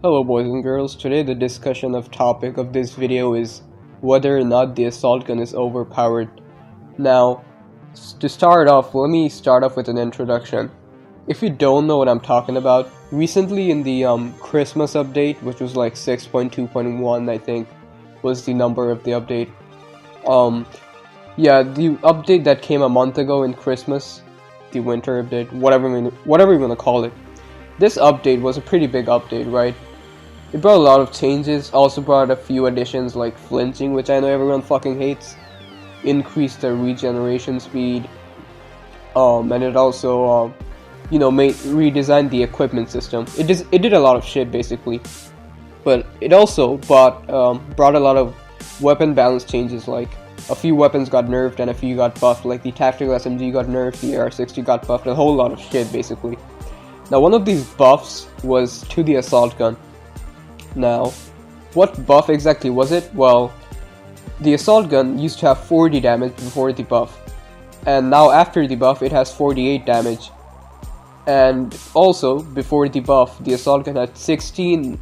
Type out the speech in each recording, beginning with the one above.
Hello boys and girls, today the discussion of topic of this video is whether or not the assault gun is overpowered. Now, to start off, let me start off with an introduction. If you don't know what I'm talking about, recently in the Christmas update, which was like 6.2.1 I think, was the number of the update. The update that came a month ago in Christmas, the winter update, whatever you want to call it. This update was a pretty big update, right? It brought a lot of changes, also brought a few additions like flinching, which I know everyone fucking hates, increased the regeneration speed, and it also, redesigned the equipment system. It did a lot of shit basically, but it also brought a lot of weapon balance changes, like a few weapons got nerfed and a few got buffed, like the tactical SMG got nerfed, the AR-60 got buffed, a whole lot of shit basically. Now one of these buffs was to the assault gun. Now, what buff exactly was it? Well, the assault gun used to have 40 damage before the buff, and now after the buff it has 48 damage. And also, before the buff, the assault gun had 16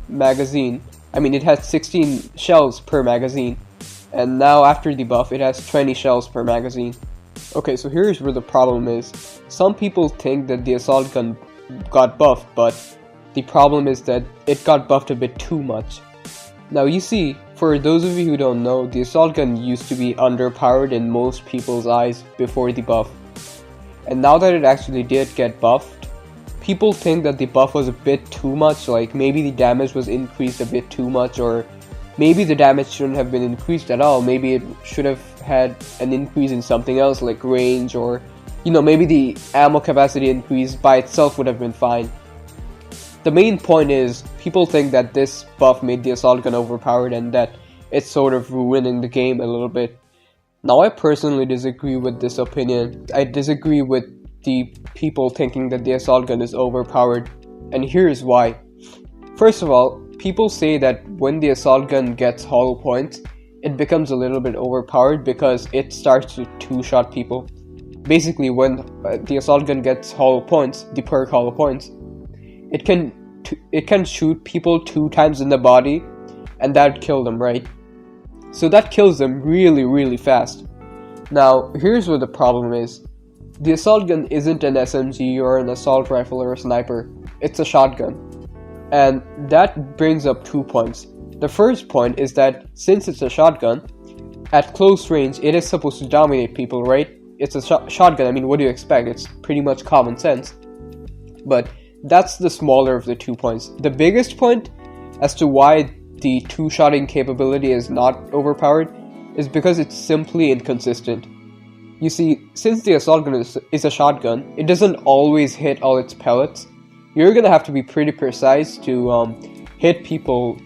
shells per magazine, and now after the buff it has 20 shells per magazine. Okay, so here's where the problem is. Some people think that the assault gun got buffed, but the problem is that it got buffed a bit too much. Now you see, for those of you who don't know, the assault gun used to be underpowered in most people's eyes before the buff. And now that it actually did get buffed, people think that the buff was a bit too much, like maybe the damage was increased a bit too much, or maybe the damage shouldn't have been increased at all. Maybe it should have had an increase in something else like range, or maybe the ammo capacity increase by itself would have been fine. The main point is, people think that this buff made the assault gun overpowered and that it's sort of ruining the game a little bit. Now I personally disagree with this opinion. I disagree with the people thinking that the assault gun is overpowered, and here's why. First of all, people say that when the assault gun gets hollow points, it becomes a little bit overpowered because it starts to two-shot people. Basically, when the assault gun gets hollow points, the perk hollow points, it can shoot people 2 times in the body, and that would kill them, right? So that kills them really, really fast. Now, here's where the problem is. The assault gun isn't an SMG or an assault rifle or a sniper. It's a shotgun. And that brings up 2 points. The first point is that since it's a shotgun, at close range, it is supposed to dominate people, right? It's a shotgun, I mean, what do you expect? It's pretty much common sense. But that's the smaller of the 2 points. The biggest point as to why the two-shotting capability is not overpowered is because it's simply inconsistent. You see, since the assault gun is a shotgun, it doesn't always hit all its pellets. You're gonna have to be pretty precise to hit people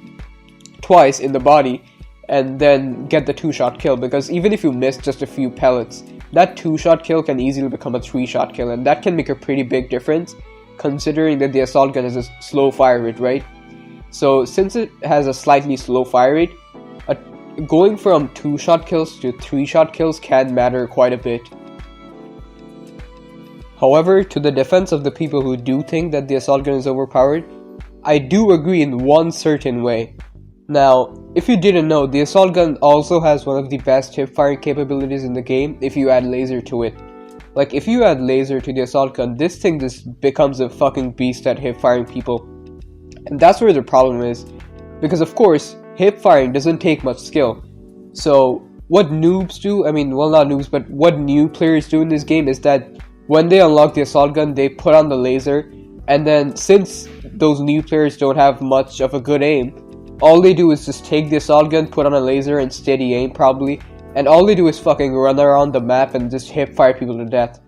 twice in the body and then get the 2-shot kill, because even if you miss just a few pellets, that 2-shot kill can easily become a 3-shot kill, and that can make a pretty big difference considering that the assault gun has a slow fire rate, right? So since it has a slightly slow fire rate, going from 2-shot kills to 3-shot kills can matter quite a bit. However, to the defense of the people who do think that the assault gun is overpowered, I do agree in one certain way. Now, if you didn't know, the assault gun also has one of the best hip-firing capabilities in the game if you add laser to it. Like, if you add laser to the assault gun, this thing just becomes a fucking beast at hip-firing people. And that's where the problem is. Because of course, hip-firing doesn't take much skill. So, what noobs do, not noobs, but what new players do in this game is that when they unlock the assault gun, they put on the laser, and then since those new players don't have much of a good aim, all they do is just take the assault gun, put on a laser, and steady aim probably, and all they do is fucking run around the map and just hip fire people to death.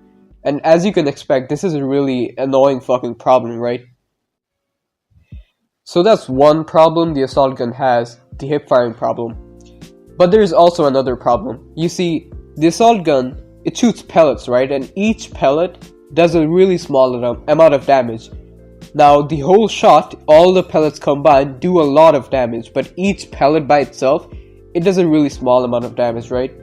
And as you can expect, this is a really annoying fucking problem, right? So that's one problem the assault gun has, the hip firing problem. But there's also another problem. You see, the assault gun, it shoots pellets, right? And each pellet does a really small amount of damage. Now, the whole shot, all the pellets combined, do a lot of damage, but each pellet by itself, it does a really small amount of damage, right?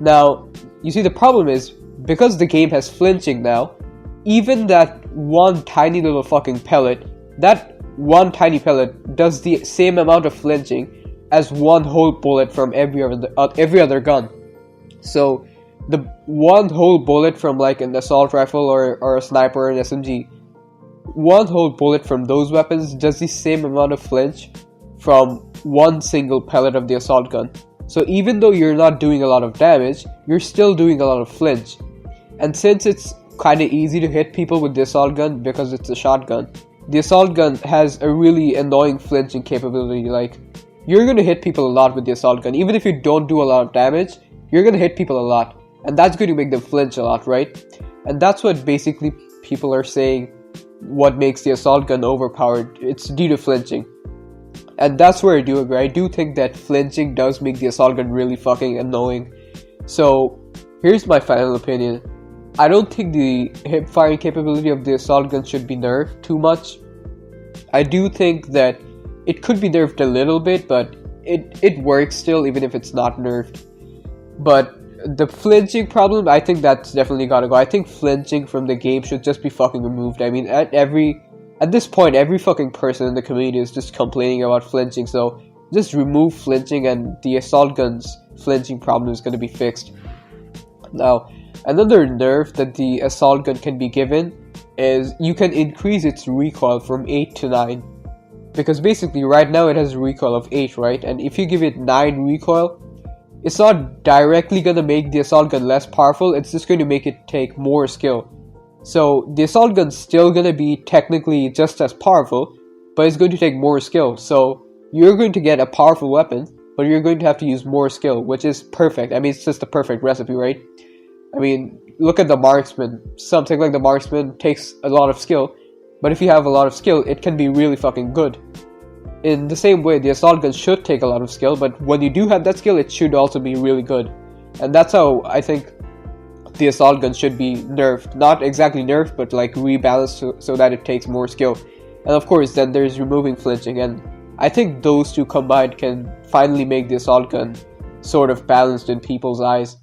Now, you see, the problem is, because the game has flinching now, even that one tiny little fucking pellet, that one tiny pellet does the same amount of flinching as one whole bullet from every other gun. So the one whole bullet from like an assault rifle or a sniper or an SMG, one whole bullet from those weapons does the same amount of flinch from one single pellet of the assault gun. So even though you're not doing a lot of damage, you're still doing a lot of flinch. And since it's kind of easy to hit people with the assault gun because it's a shotgun, the assault gun has a really annoying flinching capability. Like, you're going to hit people a lot with the assault gun. Even if you don't do a lot of damage, you're going to hit people a lot. And that's going to make them flinch a lot, right? And that's what basically people are saying what makes the assault gun overpowered. It's due to flinching. And that's where I do agree. I do think that flinching does make the assault gun really fucking annoying. So, here's my final opinion. I don't think the hip firing capability of the assault gun should be nerfed too much. I do think that it could be nerfed a little bit, but it works still even if it's not nerfed. But the flinching problem, I think that's definitely gotta go. I think flinching from the game should just be fucking removed. I mean, at this point, every fucking person in the community is just complaining about flinching, so just remove flinching and the assault gun's flinching problem is gonna be fixed. Now, another nerf that the assault gun can be given is you can increase its recoil from 8 to 9. Because basically right now it has a recoil of 8, right? And if you give it 9 recoil, it's not directly gonna make the assault gun less powerful, it's just going to make it take more skill. So the assault gun's still gonna be technically just as powerful, but it's going to take more skill. So you're going to get a powerful weapon, but you're going to have to use more skill, which is perfect. I mean, it's just the perfect recipe, right? I mean, look at the marksman. Something like the marksman takes a lot of skill, but if you have a lot of skill, it can be really fucking good. In the same way, the assault gun should take a lot of skill, but when you do have that skill, it should also be really good. And that's how I think the assault gun should be nerfed. Not exactly nerfed, but like rebalanced so that it takes more skill. And of course, then there's removing flinching, and I think those two combined can finally make the assault gun sort of balanced in people's eyes.